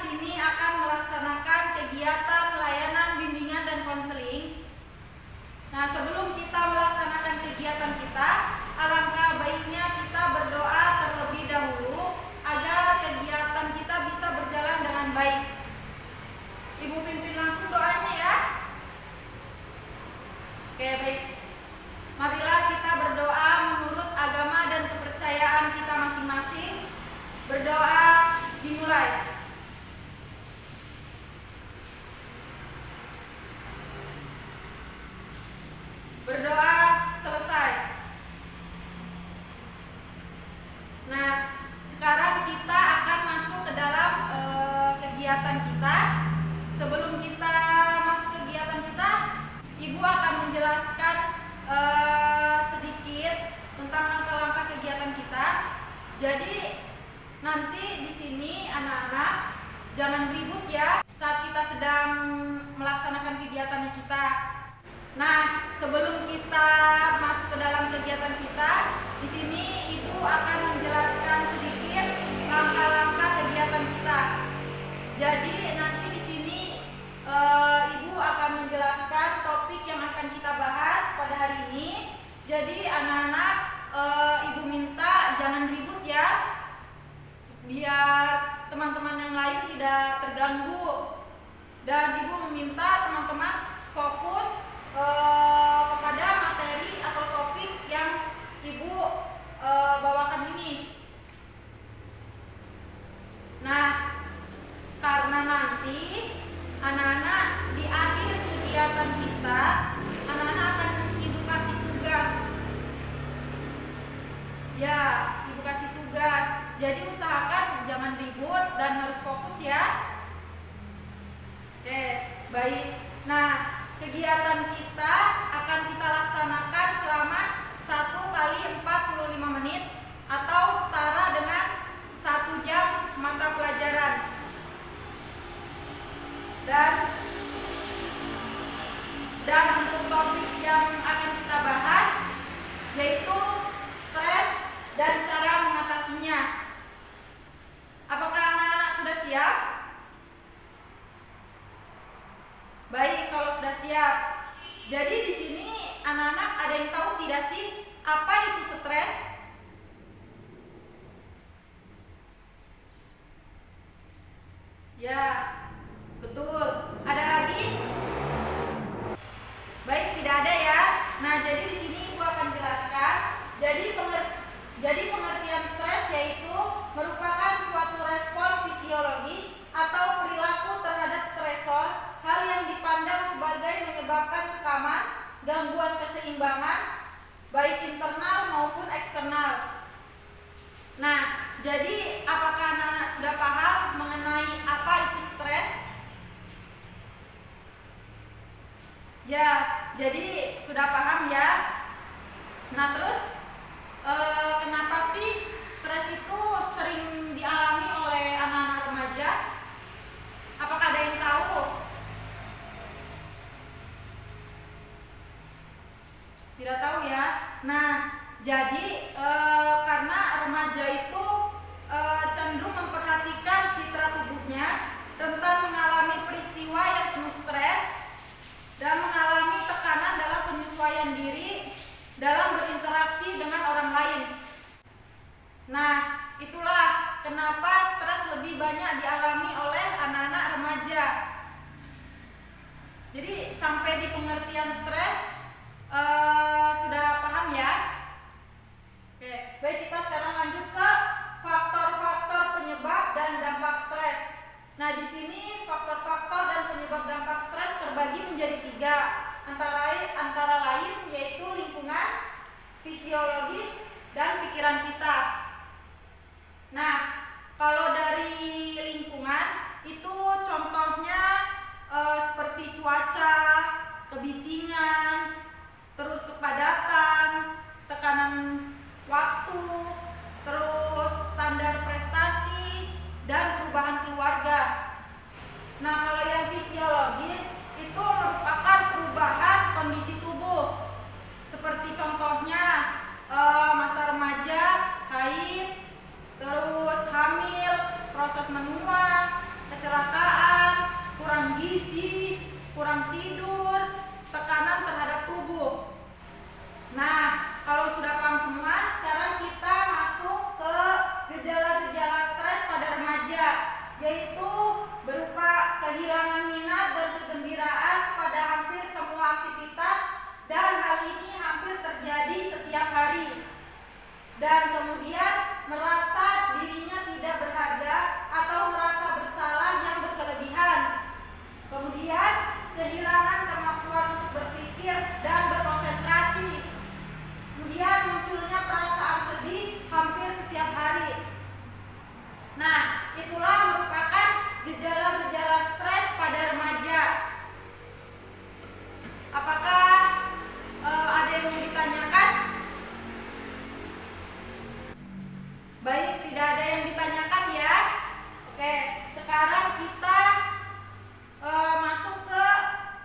sini akan melaksanakan kegiatan layanan bimbingan dan konseling. Nah, sebelum kita melaksanakan kegiatan kita, alangkah baiknya kita berdoa terlebih dahulu agar kegiatan kita bisa berjalan dengan baik. Ibu pimpin langsung doanya ya. Oke, baik. Marilah kita berdoa menurut agama dan kepercayaan kita masing-masing. Berdoa dimulai. Berdoa selesai. Nah, sekarang kita akan masuk ke dalam kegiatan kita. Sebelum kita masuk kegiatan kita, Ibu akan menjelaskan sedikit tentang langkah-langkah kegiatan kita. Jadi nanti di sini anak-anak jangan ribut ya saat kita sedang melaksanakan kegiatan kita. Nah, sebelum kita masuk ke dalam kegiatan kita, di sini Ibu akan menjelaskan sedikit langkah-langkah kegiatan kita. Jadi nanti di sini Ibu akan menjelaskan topik yang akan kita bahas pada hari ini. Jadi anak-anak Ibu minta jangan ribut ya, biar teman-teman yang lain tidak terganggu. Dan Ibu meminta teman-teman fokus kepada materi atau topik yang Ibu bawakan ini. Nah, karena nanti anak-anak di akhir kegiatan kita, anak-anak akan Ibu kasih tugas. Ya, Ibu kasih tugas. Jadi usahakan jangan ribut dan harus fokus ya. Oke, baik. Nah, kegiatan kita akan kita laksanakan selama 1 kali 45 menit atau setara dengan 1 jam mata pelajaran. Dan untuk topik yang akan kita bahas yaitu stres dan cara mengatasinya. Apakah anak-anak sudah siap? Baik, kalau sudah siap. Jadi di sini anak-anak ada yang tahu tidak sih apa itu stres? Ya, betul. Ada lagi? Baik, tidak ada ya. Nah, jadi di sini Ibu akan jelaskan. Jadi pengertian stres yaitu merupakan suatu respon fisiologi atau perilaku terhadap stresor, hal yang dipandang sebagai menyebabkan tekanan, gangguan keseimbangan, baik internal maupun eksternal. Nah, jadi apakah anak-anak sudah paham mengenai apa itu stres? Ya, jadi sudah paham ya. Nah, terus kenapa sih stres itu sering dialami oleh anak-anak remaja? Apakah ada yang tahu? Tidak tahu ya. Nah, jadi karena remaja itu cenderung memperhatikan citra tubuhnya, rentan mengalami peristiwa yang penuh stres, dan mengalami tekanan dalam penyesuaian diri dalam berinteraksi dengan orang lain. Nah, itulah kenapa stres lebih banyak dialami oleh anak-anak remaja. Jadi sampai di pengertian stres sudah paham ya? Oke, baik, kita sekarang lanjut ke faktor-faktor penyebab dan dampak stres. Nah, di sini faktor-faktor dan penyebab dampak stres terbagi menjadi 3, antara lain yaitu lingkungan, fisiologis, dan pikiran kita. Nah, kalau dari lingkungan itu contohnya seperti cuaca, kebisingan, terus kepadatan, tekanan waktu, terus standar prestasi, dan perubahan keluarga. Nah, kalau yang fisiologis itu merupakan perubahan kondisi tubuh, seperti contohnya masa remaja, haid, terus hamil, proses menua, kecelakaan dan kemudian merasa dirinya tidak berharga atau merasa bersalah yang berkelebihan. Kemudian kehilangan kemampuan untuk berpikir dan berkonsentrasi. Kemudian munculnya perasaan sedih hampir setiap hari. Nah, itulah merupakan gejala-gejala stres pada remaja. Apakah ada yang mau ditanyakan? Baik, tidak ada yang ditanyakan ya. Oke, sekarang kita masuk ke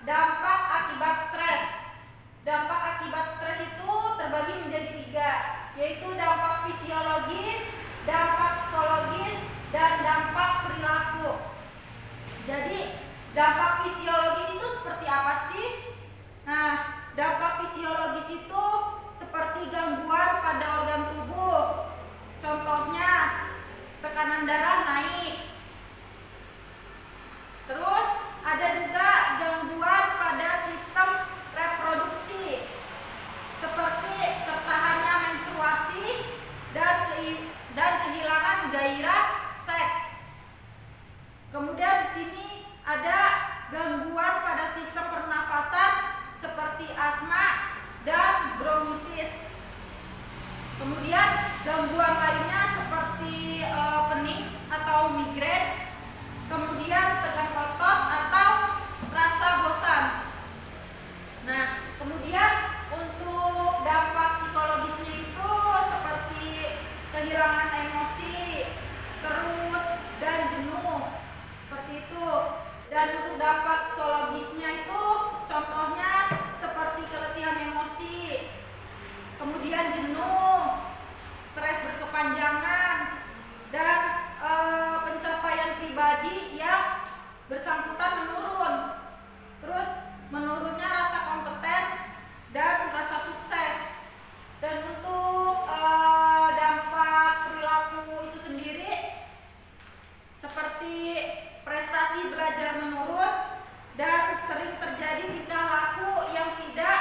dampak akibat stres. Dampak akibat stres itu terbagi menjadi 3, yaitu dampak fisiologis, dampak psikologis, dan dampak perilaku. Jadi, dampak fisiologis itu seperti apa sih? Nah, dampak fisiologis itu seperti gangguan pada organ tubuh. Contohnya, tekanan darah naik. Terus, ada juga gangguan pada sistem reproduksi, seperti tertahannya menstruasi dan kehilangan gairah seks. Kemudian di sini ada gangguan pada sistem pernafasan seperti asma dan bronkitis. Kemudian gangguan lainnya seperti pening atau migrain. Kemudian tegang otot atau rasa bosan. Nah, kemudian untuk dampak psikologisnya itu seperti kehilangan emosi, terus dan jenuh, seperti itu. Dan untuk dampak psikologisnya itu contohnya seperti keletihan emosi, kemudian jenuh, stres berkepanjangan, dan pencapaian pribadi yang bersangkutan menurun. Terus menurunnya rasa kompeten dan rasa sukses. Dan untuk dampak perilaku itu sendiri seperti prestasi belajar menurun dan sering terjadi tingkah laku yang tidak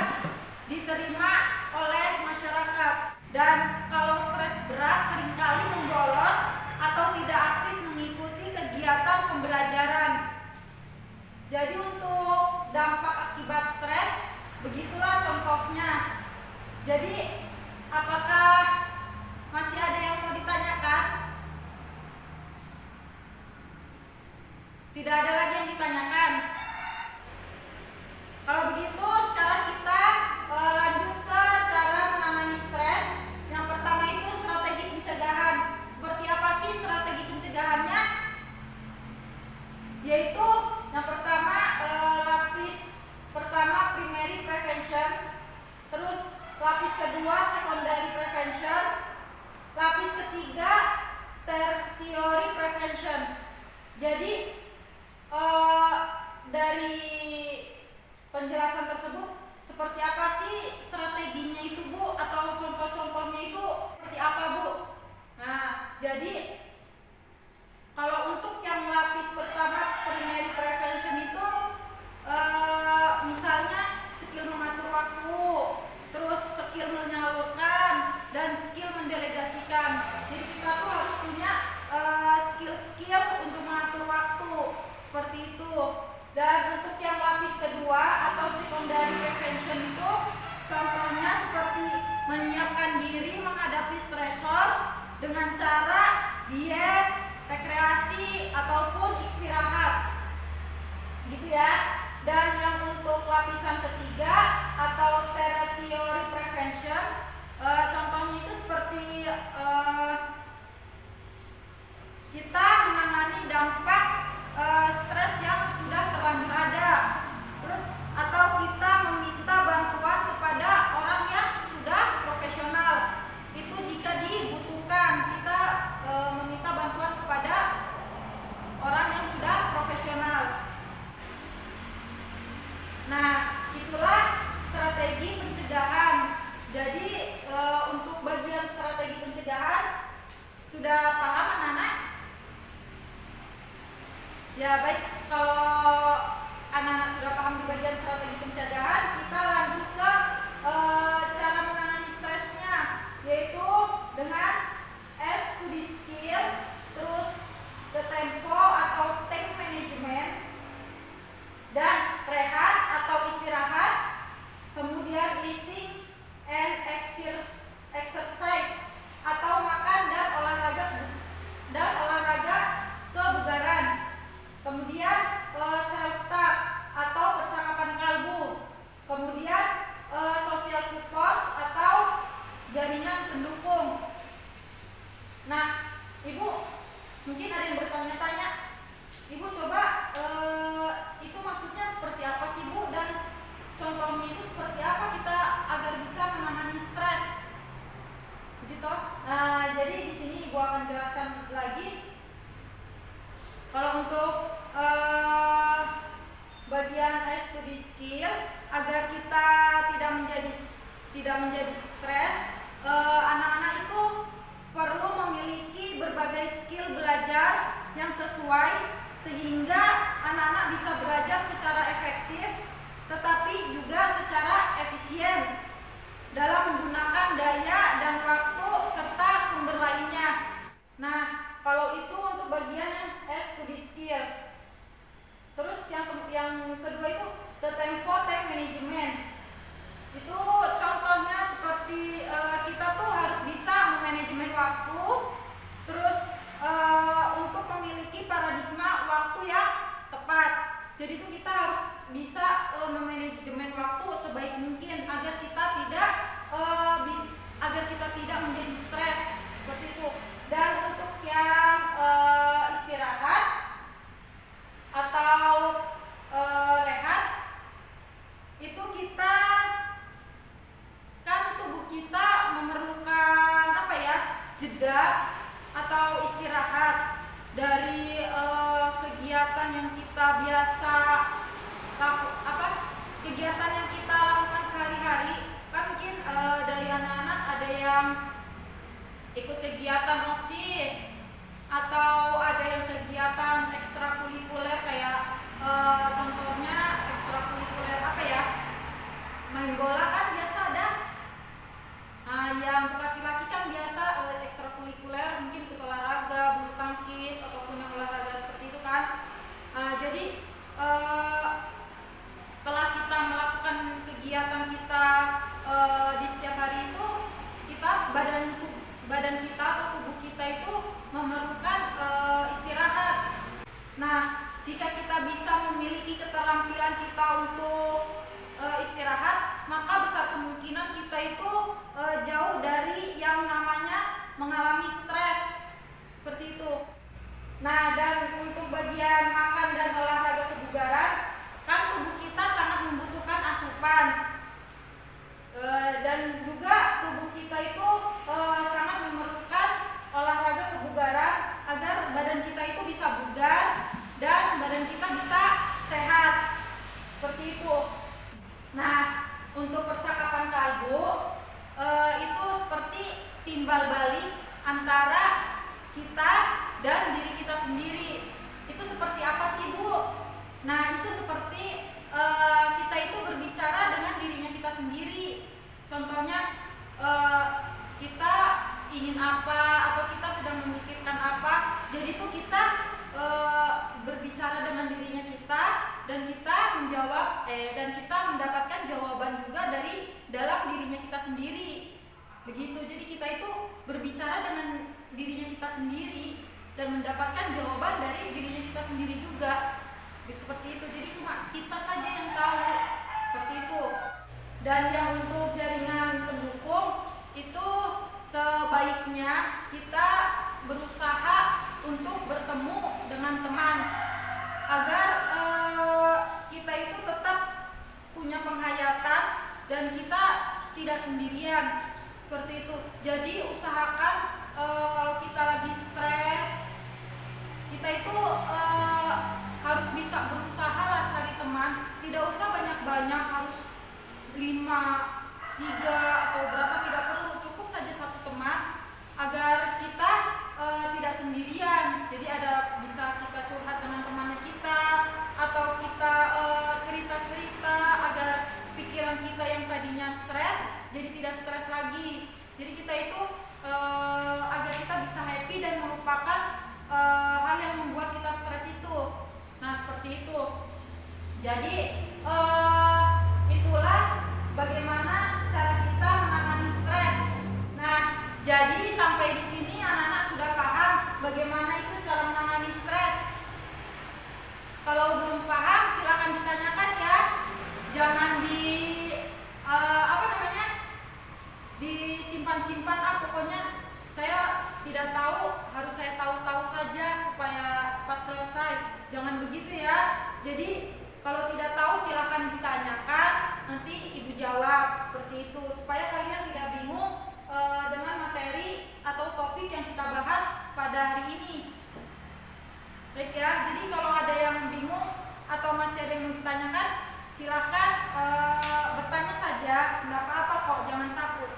diterima oleh masyarakat. Dan kalau stres berat seringkali membolos atau tidak aktif mengikuti kegiatan pembelajaran. Jadi untuk dampak akibat stres, begitulah contohnya. Jadi apakah masih ada yang mau ditanyakan? Tidak ada lagi yang ditanyakan. Kalau begitu sekarang kita lanjut ke cara menangani stres. Yang pertama itu strategi pencegahan. Seperti apa sih strategi pencegahannya? Yaitu yang pertama lapis pertama primary prevention, terus lapis kedua secondary prevention, lapis ketiga tertiary prevention. Jadi dari penjelasan tersebut seperti apa sih strateginya itu Bu, atau contoh-contohnya itu seperti apa Bu? Nah, jadi kalau untuk yang lapis pertama primary prevention itu misalnya skill mengatur waktu, terus skill menyalurkan, dan skill mendelegasikan. Jadi kita tuh harus punya skill-skill untuk mengatur waktu, seperti itu. Dan untuk yang lapis kedua atau secondary prevention itu contohnya seperti menyiapkan diri menghadapi stresor dengan cara diet, rekreasi, ataupun istirahat, gitu ya. Dan yang untuk lapisan ketiga atau tertiary prevention, contohnya itu seperti kita menangani dampak stres yang sudah terlanjur ada, terus atau kita meminta bantuan kepada orang yang sudah profesional. Itu jika dibutuhkan kita meminta bantuan kepada orang yang sudah profesional. Nah, itulah strategi pencegahan eating and exercise atau makan dan olahraga kebugaran. Kemudian self talk atau percakapan kalbu. Kemudian social support atau jaringan pendukung. Nah, Ibu mungkin ada yang bertanya-tanya, Ibu coba itu maksudnya seperti apa sih Bu, dan contohnya itu seperti apa kita agar bisa menangani stres, begitu? Nah, jadi di sini Ibu akan jelaskan lagi. Kalau untuk bagian studi skill, agar kita tidak menjadi stres, anak-anak itu perlu memiliki berbagai skill belajar yang sesuai sehingga anak-anak bisa belajar secara efektif tetapi juga secara efisien dalam menggunakan daya dan waktu serta sumber lainnya. Nah, kalau itu untuk bagian yang studi skill. Terus yang kedua itu the tempo time management. Itu contohnya seperti kita tuh harus bisa memanajemen waktu, terus untuk memiliki paradigma waktu yang tepat. Jadi itu kita harus bisa memanajemen waktu sebaik mungkin agar kita tidak menjadi stres seperti itu. Dan untuk yang istirahat atau rehat, itu kita kan tubuh kita memerlukan jeda atau istirahat dari kegiatan yang kita biasa kegiatan yang kita lakukan sehari-hari. Kan mungkin dari anak-anak ada yang ikut kegiatan OSIS atau ada yang kegiatan ekstrakurikuler kayak contohnya ekstrakurikuler main bola kan biasa ada. Nah, yang laki-laki kan biasa ekstrakurikuler mungkin ikut olahraga, bulu tangkis ataupun yang olahraga seperti itu kan. Jadi setelah kita melakukan kegiatan kita di setiap hari itu, badan kita atau tubuh kita itu memerlukan istirahat. Nah, jika kita bisa memiliki keterampilan kita untuk istirahat, maka besar kemungkinan kita itu jauh dari yang namanya mengalami stres seperti itu. Nah, dan untuk bagian makan dan olahraga kebugaran, kan tubuh kita sangat membutuhkan asupan, dan juga tubuh kita itu sangat memerlukan olahraga kebugaran agar badan kita itu bisa bugar dan badan kita bisa sehat seperti itu. Nah, untuk percakapan kalbu itu seperti timbal balik antara kita dan diri kita sendiri. Itu seperti apa sih Bu? Nah, itu seperti kita itu berbicara dengan dirinya kita sendiri. Contohnya kita ingin apa atau kita sedang memikirkan apa. Jadi itu kita berbicara dengan dirinya kita dan kita menjawab dan kita mendapatkan jawaban juga dari dalam dirinya kita sendiri. Begitu. Jadi kita itu berbicara dengan dirinya kita sendiri dan mendapatkan jawaban dari dirinya kita sendiri juga. Seperti itu. Jadi cuma kita saja yang tahu. Seperti itu. Dan yang untuk jaringan pendukung itu sebaiknya kita berusaha untuk bertemu dengan teman agar kita itu tetap punya penghayatan dan kita tidak sendirian seperti itu. Jadi usahakan kalau kita lagi stres, kita itu harus bisa berusaha lah cari teman. Tidak usah banyak-banyak, harus 5, 3 atau berapa, tidak perlu, cukup saja satu teman agar kita tidak sendirian. Jadi bisa kita curhat dengan temannya kita atau kita cerita-cerita agar pikiran kita yang tadinya stres jadi tidak stres lagi. Jadi kita itu agar kita bisa happy dan melupakan hal yang membuat kita stres itu. Nah, seperti itu. Jadi itulah bagaimana simpan-simpan, pokoknya saya tidak tahu, harus saya tahu-tahu saja supaya cepat selesai. Jangan begitu ya. Jadi kalau tidak tahu silahkan ditanyakan, nanti ibu jawab seperti itu, supaya kalian tidak bingung dengan materi atau topik yang kita bahas pada hari ini. Baik ya, jadi kalau ada yang bingung atau masih ada yang mau ditanyakan, silahkan bertanya saja, nggak apa-apa kok, jangan takut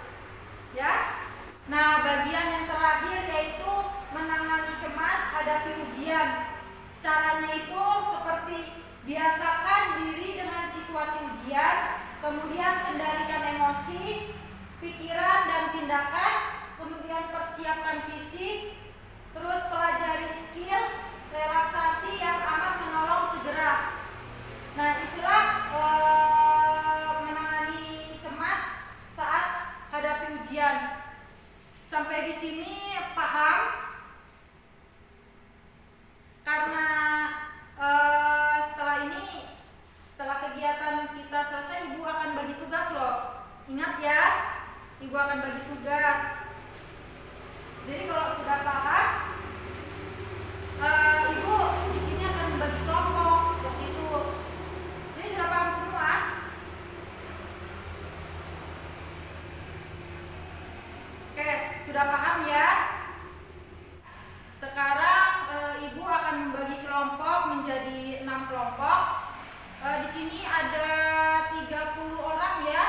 ya. Nah, bagian yang terakhir yaitu menangani cemas hadapi ujian. Caranya itu seperti biasakan diri dengan situasi ujian, kemudian kendalikan emosi, pikiran dan tindakan, kemudian persiapkan fisik, terus pelajari skill, relaksasi yang amat menolong segera. Nah, itulah menangani cemas saat hadapi ujian. Sampai di sini paham? Karena setelah kegiatan kita selesai, ibu akan bagi tugas loh. Ingat ya, ibu akan bagi tugas. Jadi kalau sudah paham, ibu di sini akan membagi kelompok seperti itu. Jadi sudah paham semua? Oke, sudah paham ya? Sekarang ibu akan membagi kelompok menjadi 6 kelompok. Di sini ada 30 orang ya.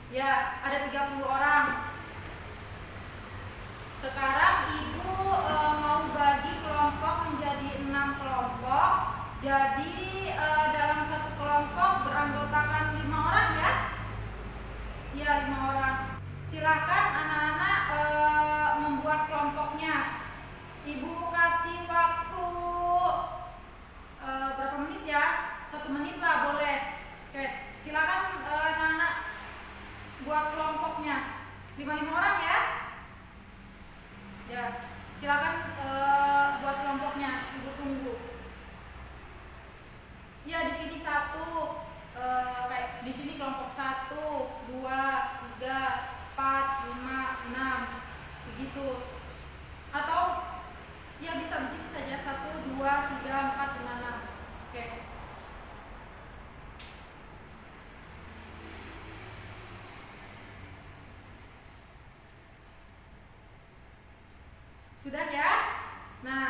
Ya, ada 30 orang. Sekarang ibu mau bagi kelompok menjadi 6 kelompok. Jadi dalam satu kelompok beranggotakan 5 orang ya. Iya, 5 orang. Silahkan anak-anak membuat kelompoknya. Ibu kasih waktu berapa menit ya? 1 menit lah boleh. Oke, silahkan anak-anak buat kelompoknya. 5 orang ya. Ya, silakan buat kelompoknya. Ibu tunggu. Ya, di sini 1, kayak di sini kelompok 1, 2, 3, 4, 5, 6, begitu. Atau ya bisa begitu saja, 1, 2, 3, 4, 5, 6. Oke. Sudah ya? Nah,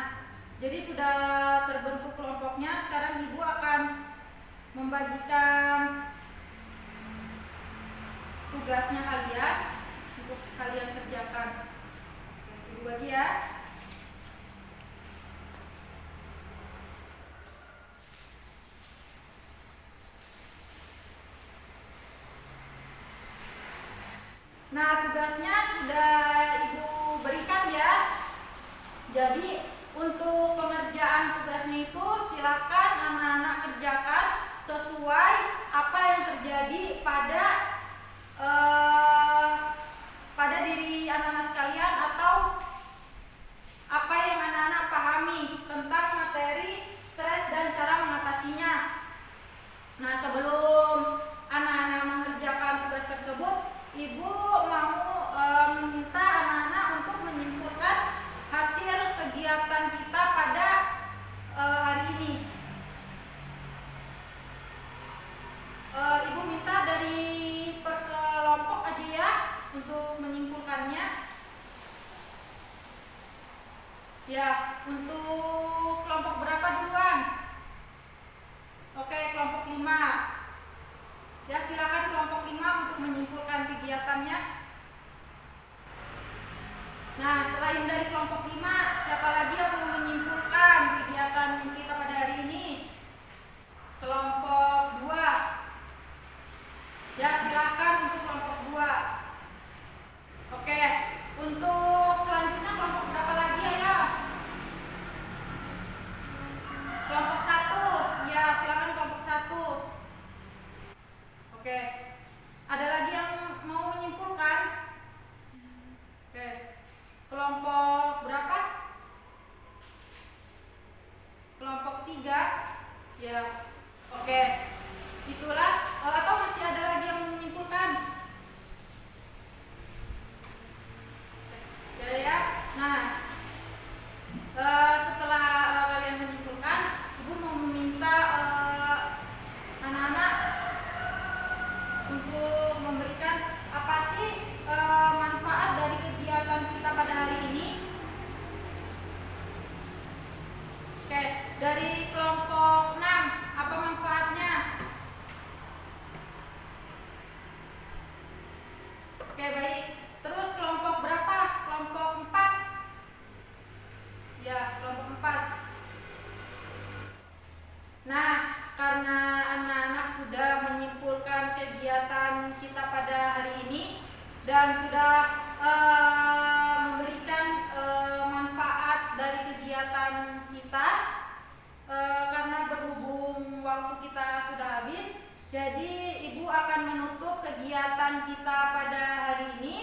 jadi sudah terbentuk kelompoknya. Sekarang ibu akan membagikan tugasnya kalian untuk kalian kerjakan. Ibu bagi ya. Nah, tugasnya sudah ibu berikan ya. Jadi untuk pengerjaan tugasnya itu silakan anak-anak kerjakan sesuai apa yang terjadi pada diri anak-anak sekalian, atau apa yang anak-anak pahami tentang materi stres dan cara mengatasinya. Nah, sebelum anak-anak mengerjakan tugas tersebut, ibu mau meminta anak-anak untuk menyimpulkan hasil kegiatan kita pada hari ini. Ibu minta dari per kelompok aja ya untuk menyimpulkannya. Ya, untuk kelompok berapa duluan? Oke, kelompok 5. Ya, silakan kelompok 5 untuk menyimpulkan kegiatannya. Nah, selain dari kelompok 5, siapa lagi yang mau menyimpulkan kegiatan kita pada hari ini? Kelompok 2. Ya, silakan untuk kelompok 2. Oke, untuk selanjutnya kelompok berapa lagi ya? Kelompok 1. Ya, silakan kelompok 1. Oke. Ada lagi yang mau menyimpulkan? Oke. Kelompok berapa? Kelompok 3. Ya. Oke. Itulah atau masih ada lagi yang menyimpulkan? Ya. Nah, setelah kalian menyimpulkan, Ibu mau meminta anak-anak untuk memberikan apa sih manfaat dari kegiatan kita pada hari ini. Oke, dari kelompok 6, apa manfaatnya? Oke, baik. Terus kelompok berapa? Kelompok 4. Ya, kelompok 4. Nah, karena anak-anak sudah menyimpulkan kegiatan kita pada hari ini dan sudah memberikan manfaat dari kegiatan kita, karena berhubung waktu kita sudah habis, jadi Ibu akan menutup kegiatan kita pada hari ini.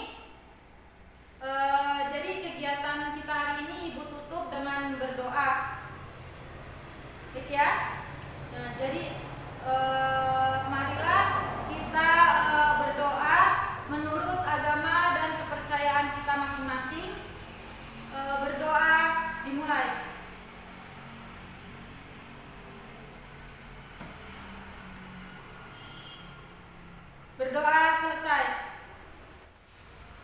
Jadi kegiatan kita hari ini Ibu tutup dengan berdoa, baik ya. Nah, jadi marilah kita berdoa menurut agama dan kepercayaan kita masing-masing. Berdoa dimulai. Berdoa selesai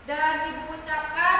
dan Ibu ucapkan